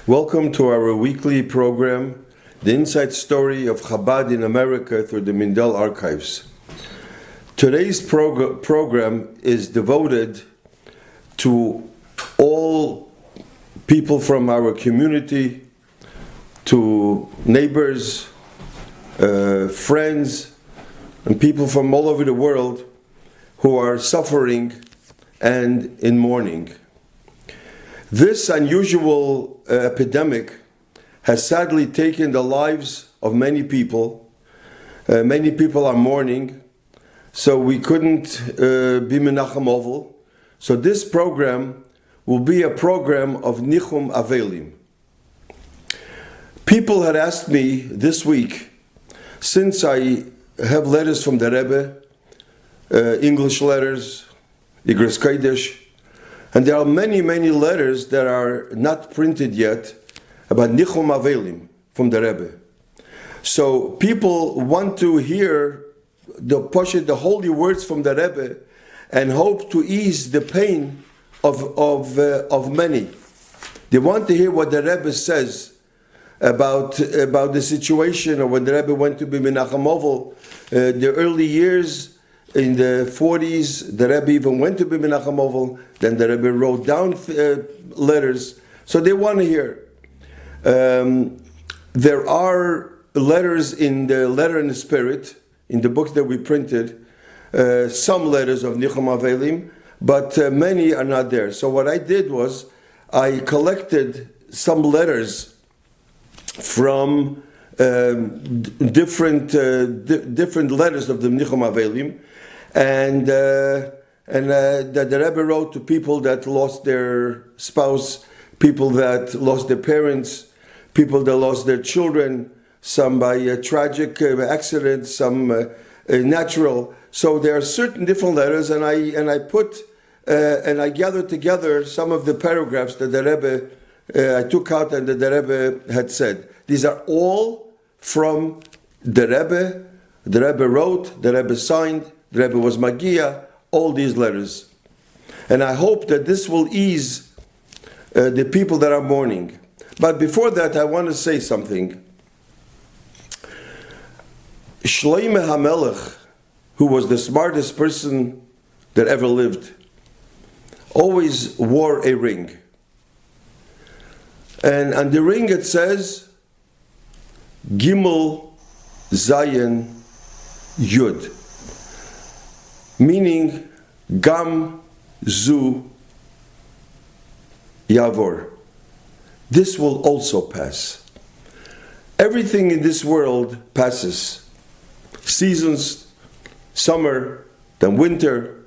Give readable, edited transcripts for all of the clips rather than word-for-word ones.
Welcome to our weekly program, The Inside Story of Chabad in America through the Mindel Archives. Today's program is devoted to all people from our community, to neighbors, friends, and people from all over the world who are suffering and in mourning. This unusual epidemic has sadly taken the lives of many people. Many people are mourning, so we couldn't be Menachem Oval. So this program will be a program of Nichum Avelim. People had asked me this week, since I have letters from the Rebbe, English letters, Igros Kodesh, and there are many letters that are not printed yet about Nichum Avelim from the Rebbe. So people want to hear the holy words from the Rebbe and hope to ease the pain of many. They want to hear what the Rebbe says about the situation, or when the Rebbe went to be Menachem Oval, the early years. In the 40s, the Rebbe even went to be Menachem Oval. Then the Rebbe wrote down letters. So they want to hear. There are letters in the Letter in the Spirit, in the books that we printed, some letters of Nichum Avelim, but many are not there. So what I did was, I collected some letters from different letters of the Nichum Avelim, and that the Rebbe wrote to people that lost their spouse, people that lost their parents, people that lost their children, some by a tragic accident, some natural. So there are certain different letters, and I gathered together some of the paragraphs that the Rebbe I took out and that the Rebbe had said. These are all from the Rebbe. The Rebbe wrote, the Rebbe signed, the Rebbe was Magia, all these letters. And I hope that this will ease the people that are mourning. But before that, I want to say something. Shlomo HaMelech, who was the smartest person that ever lived, always wore a ring. And on the ring it says, Gimel Zayin Yud, meaning Gam Zu Yavor. This will also pass. Everything in this world passes. Seasons, summer, then winter,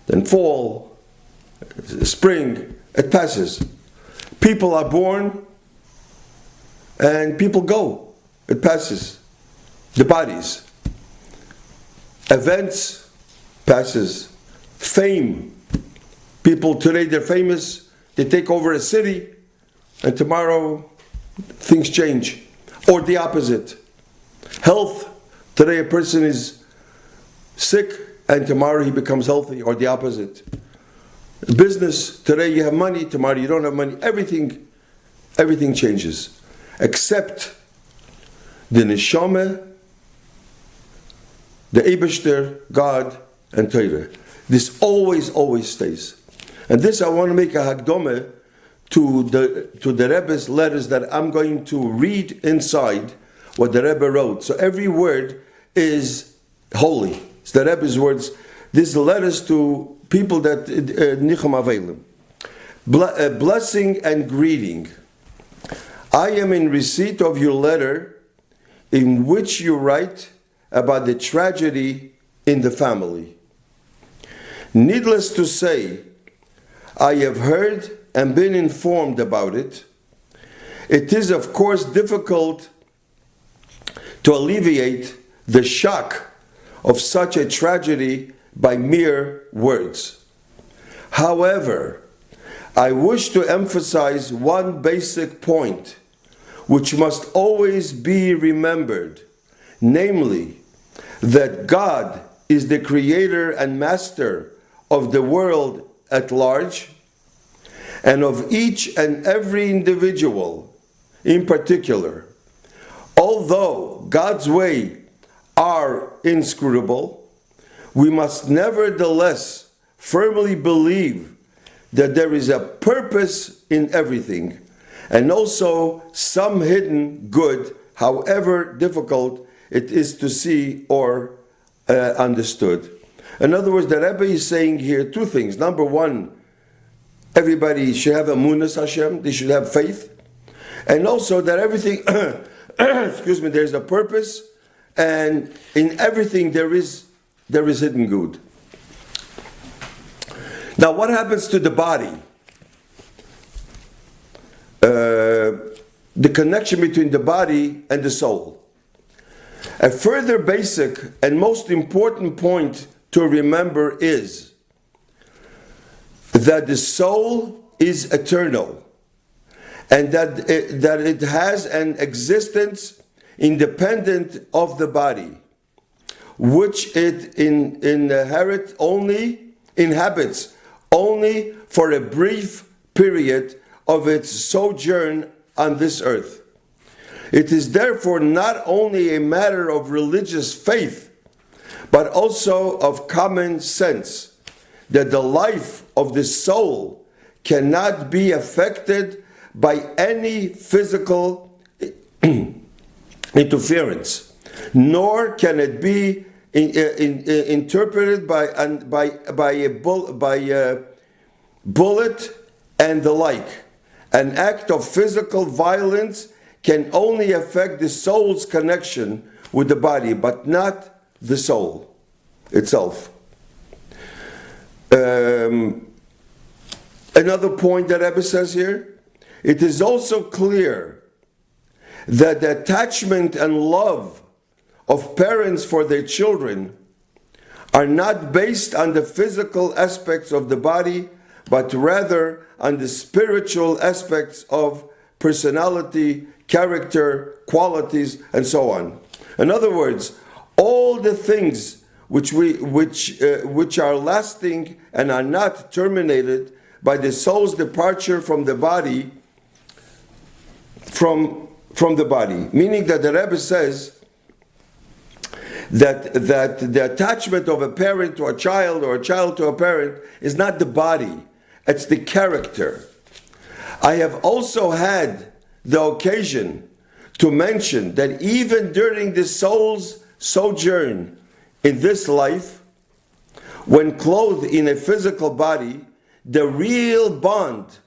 then fall, spring, it passes. People are born and people go. It passes. The bodies. Events passes. Fame. People today, they're famous. They take over a city, and tomorrow things change. Or the opposite. Health. Today a person is sick, and tomorrow he becomes healthy. Or the opposite. Business. Today you have money. Tomorrow you don't have money. Everything changes. Except the Neshama, the Eibishter, God, and Torah. This always stays. And this I want to make a Hagdome to the Rebbe's letters that I'm going to read inside what the Rebbe wrote. So every word is holy. It's the Rebbe's words. These letters to people that Nichum Avelim. Blessing and greeting. I am in receipt of your letter in which you write about the tragedy in the family. Needless to say, I have heard and been informed about it. It is, of course, difficult to alleviate the shock of such a tragedy by mere words. However, I wish to emphasize one basic point which must always be remembered, namely, that God is the creator and master of the world at large, and of each and every individual in particular. Although God's way are inscrutable, we must nevertheless firmly believe that there is a purpose in everything, and also some hidden good, however difficult it is to see or understood. In other words, the Rabbi is saying here two things. Number one, everybody should have emunas Hashem, they should have faith, and also that everything, excuse me, there's a purpose, and in everything there is hidden good. Now, what happens to the body? The connection between the body and the soul. A further basic and most important point to remember is that the soul is eternal, and that it has an existence independent of the body, which it inhabits only for a brief period of its sojourn on this earth. It is therefore not only a matter of religious faith, but also of common sense, that the life of the soul cannot be affected by any physical interference, nor can it be interpreted by a bullet and the like. An act of physical violence can only affect the soul's connection with the body, but not the soul itself. Another point that Rabbi says here, it is also clear that the attachment and love of parents for their children are not based on the physical aspects of the body, but rather on the spiritual aspects of personality, character, qualities, and so on. In other words, all the things which are lasting and are not terminated by the soul's departure from the body, from the body. Meaning that the Rebbe says that the attachment of a parent to a child or a child to a parent is not the body, it's the character. I have also had the occasion to mention that even during the soul's sojourn in this life, when clothed in a physical body, the real bond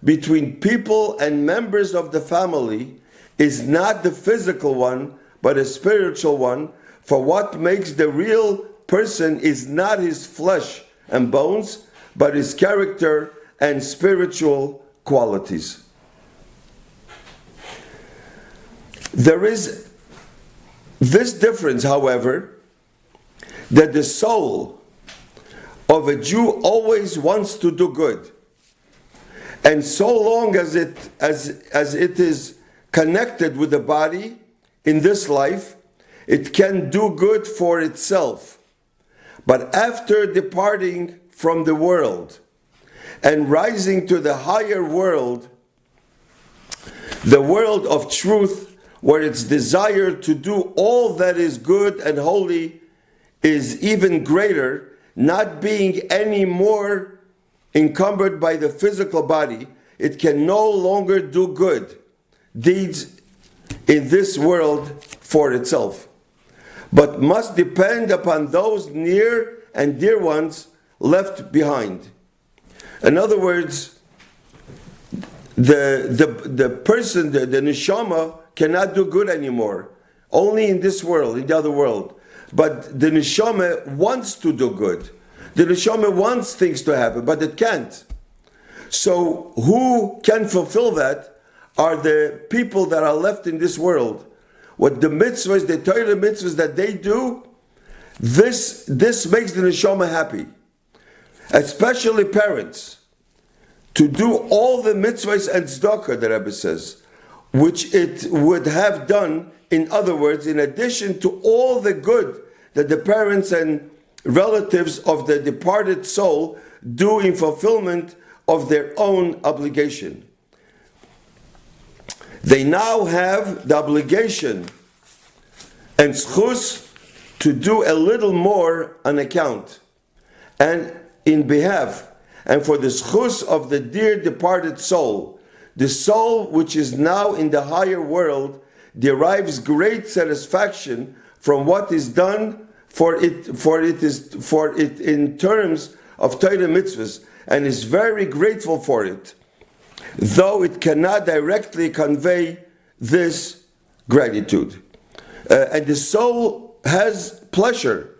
between people and members of the family is not the physical one, but a spiritual one. For what makes the real person is not his flesh and bones, but his character and spiritual qualities. There is this difference, however, that the soul of a Jew always wants to do good. And so long as it is connected with the body in this life, it can do good for itself. But after departing from the world and rising to the higher world, the world of truth, where its desire to do all that is good and holy is even greater, not being any more encumbered by the physical body, it can no longer do good deeds in this world for itself, but must depend upon those near and dear ones left behind. In other words, the person, the neshama, cannot do good anymore, only in this world, in the other world. But the neshama wants to do good. The neshama wants things to happen, but it can't. So who can fulfill that are the people that are left in this world. What the mitzvahs, the Torah mitzvahs that they do, this makes the neshama happy. Especially parents. To do all the mitzvahs and tzedakah, the Rebbe says, which it would have done, in other words, in addition to all the good that the parents and relatives of the departed soul do in fulfillment of their own obligation. They now have the obligation and schus to do a little more on account and in behalf and for the schus of the dear departed soul. The soul which is now in the higher world derives great satisfaction from what is done for it in terms of Torah mitzvahs, and is very grateful for it, though it cannot directly convey this gratitude. And the soul has pleasure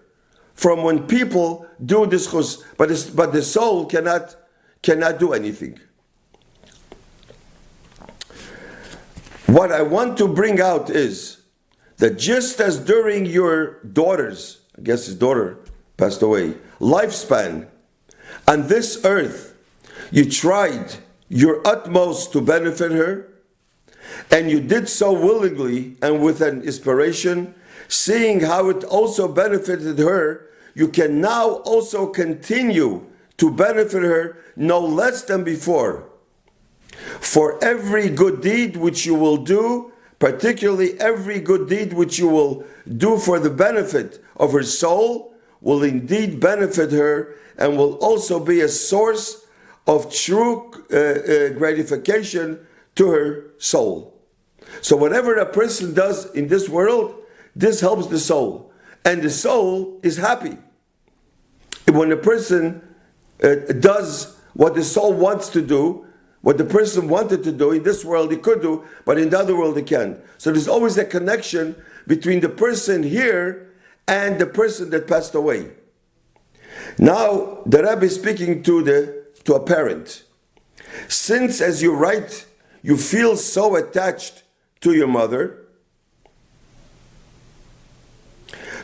from when people do this chus, but the soul cannot do anything. What I want to bring out is that just as during your daughter's, I guess his daughter passed away, lifespan on this earth, you tried your utmost to benefit her, and you did so willingly and with an inspiration, seeing how it also benefited her, you can now also continue to benefit her no less than before. For every good deed which you will do, particularly every good deed which you will do for the benefit of her soul, will indeed benefit her and will also be a source of true gratification to her soul. So whatever a person does in this world, this helps the soul. And the soul is happy. When a person does what the soul wants to do, what the person wanted to do in this world he could do, but in the other world he can't. So there's always a connection between the person here and the person that passed away. Now the Rabbi is speaking to a parent. Since, as you write, you feel so attached to your mother,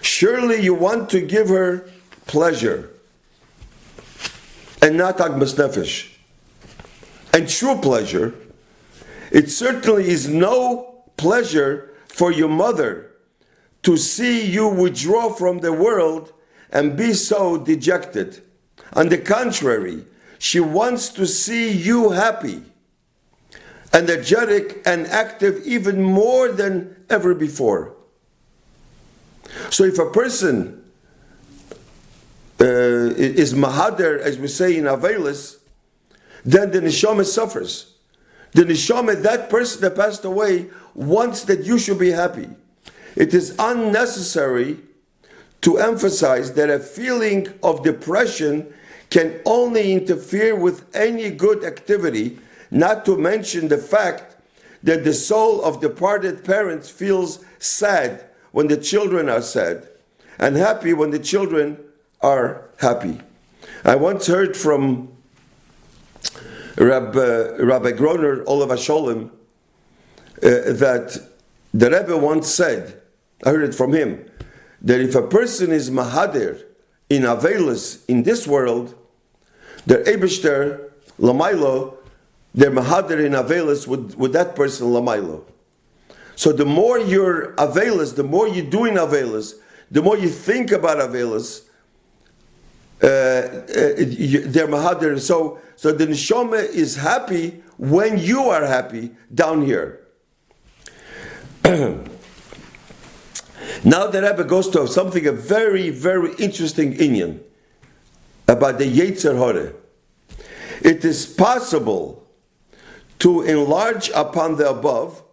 surely you want to give her pleasure and not agmas nefesh. And true pleasure, it certainly is no pleasure for your mother to see you withdraw from the world and be so dejected. On the contrary, she wants to see you happy, energetic and active even more than ever before. So if a person is mahader, as we say in Avelis, then the neshama suffers. The neshama, that person that passed away, wants that you should be happy. It is unnecessary to emphasize that a feeling of depression can only interfere with any good activity, not to mention the fact that the soul of departed parents feels sad when the children are sad, and happy when the children are happy. I once heard from Rabbi Groner, Olav Sholom, that the Rebbe once said, I heard it from him, that if a person is mahader in Avelis in this world, their Eibishter, Lamailo, they're mahader in Avelis with that person, Lamailo. So the more you're Avelis, the more you do in Avelis, the more you think about Avelis, they're mahader. So the neshama is happy when you are happy down here. Now the Rebbe goes to something, a very, very interesting inyan about the Yetzer Hara. It is possible to enlarge upon the above,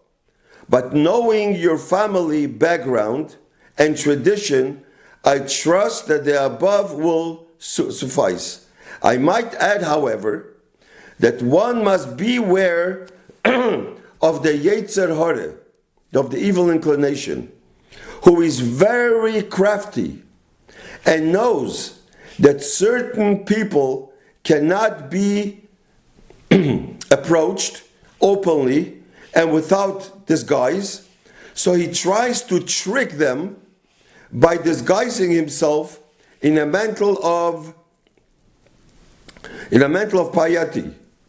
but knowing your family background and tradition, I trust that the above will suffice. I might add, however, that one must beware of the Yetzer Hara, of the evil inclination, who is very crafty and knows that certain people cannot be approached openly and without disguise, so he tries to trick them by disguising himself in a mantle of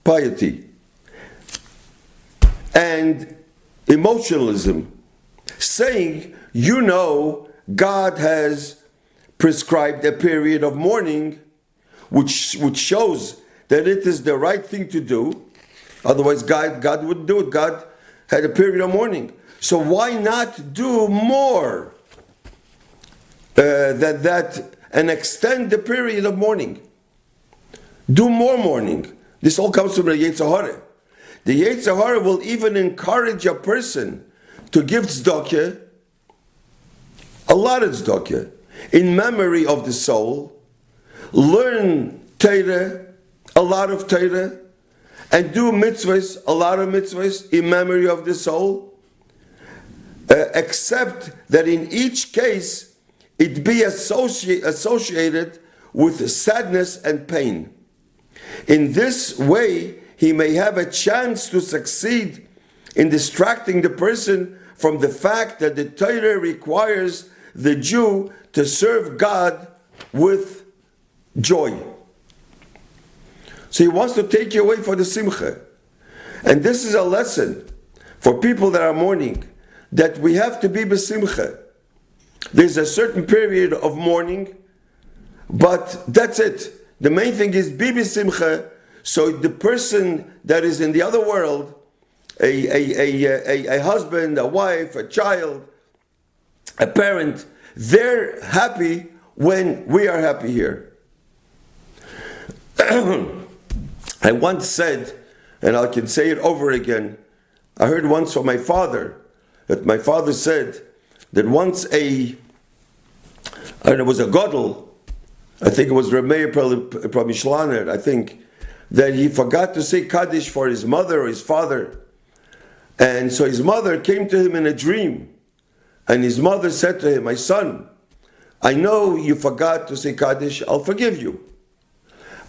piety and emotionalism, saying, you know, God has prescribed a period of mourning which shows that it is the right thing to do. Otherwise, God wouldn't do it. God had a period of mourning. So why not do more than that and extend the period of mourning? Do more mourning. This all comes from the Yetzer Hara. The Yetzer Hara will even encourage a person to give tzedakah, a lot of tzedakah, in memory of the soul, learn Torah, a lot of Torah, and do mitzvahs, a lot of mitzvahs, in memory of the soul, except that in each case it be associated with sadness and pain. In this way, he may have a chance to succeed in distracting the person from the fact that the Torah requires the Jew to serve God with joy. So he wants to take you away for the simcha. And this is a lesson for people that are mourning, that we have to be besimcha. There's a certain period of mourning, but that's it. The main thing is be besimcha, so the person that is in the other world, a husband, a wife, a child, a parent, they're happy when we are happy here. I once said, and I can say it over again, I heard once from my father, that my father said that once it was a gadol, I think it was Rabbi Mishlaner, I think, that he forgot to say Kaddish for his mother or his father. And so his mother came to him in a dream, and his mother said to him, "My son, I know you forgot to say Kaddish, I'll forgive you.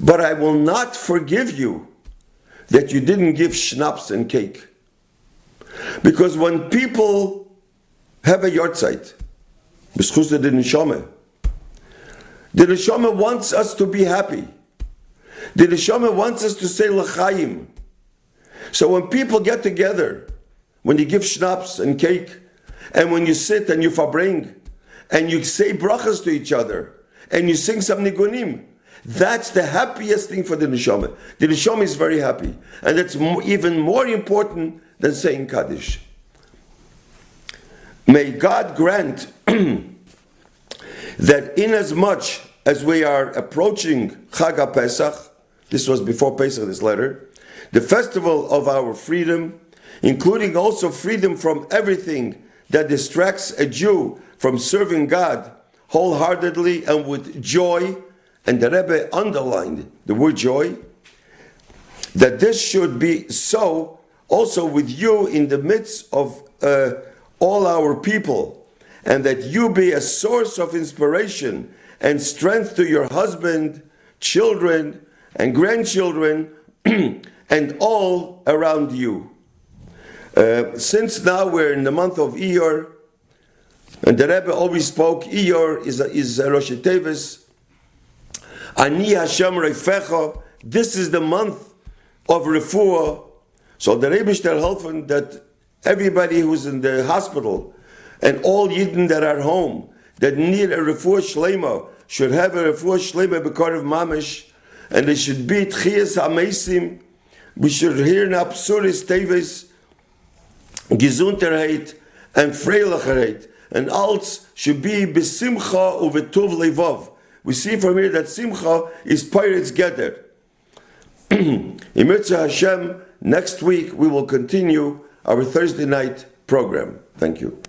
But I will not forgive you that you didn't give schnapps and cake." Because when people have a yortzeit, the neshama wants us to be happy. The neshama wants us to say l'chaim. So when people get together, when you give schnapps and cake, and when you sit and you farbring, and you say brachas to each other, and you sing some nigunim, that's the happiest thing for the neshama. The neshama is very happy, and that's even more important than saying Kaddish. May God grant that inasmuch as we are approaching Chag HaPesach, this was before Pesach, this letter, the festival of our freedom, including also freedom from everything that distracts a Jew from serving God wholeheartedly and with joy, and the Rebbe underlined the word joy, that this should be so also with you in the midst of all our people, and that you be a source of inspiration and strength to your husband, children, and grandchildren, and all around you. Since now we're in the month of Iyar, and the Rebbe always spoke, Iyar is Rosh Tevis, Ani Hashem Reifecha, this is the month of refuah. So the Rebbe is helping that everybody who's in the hospital and all Yidden that are home that need a refuah shlema should have a refuah shlema because of mamish, and they should be tchias hamesim. We should hear napsuris tevis, gesundheit and freiligkeit, and alts should be besimcha uvetuv levav. We see from here that simcha is pirates gather. In Mitzvah Hashem, next week we will continue our Thursday night program. Thank you.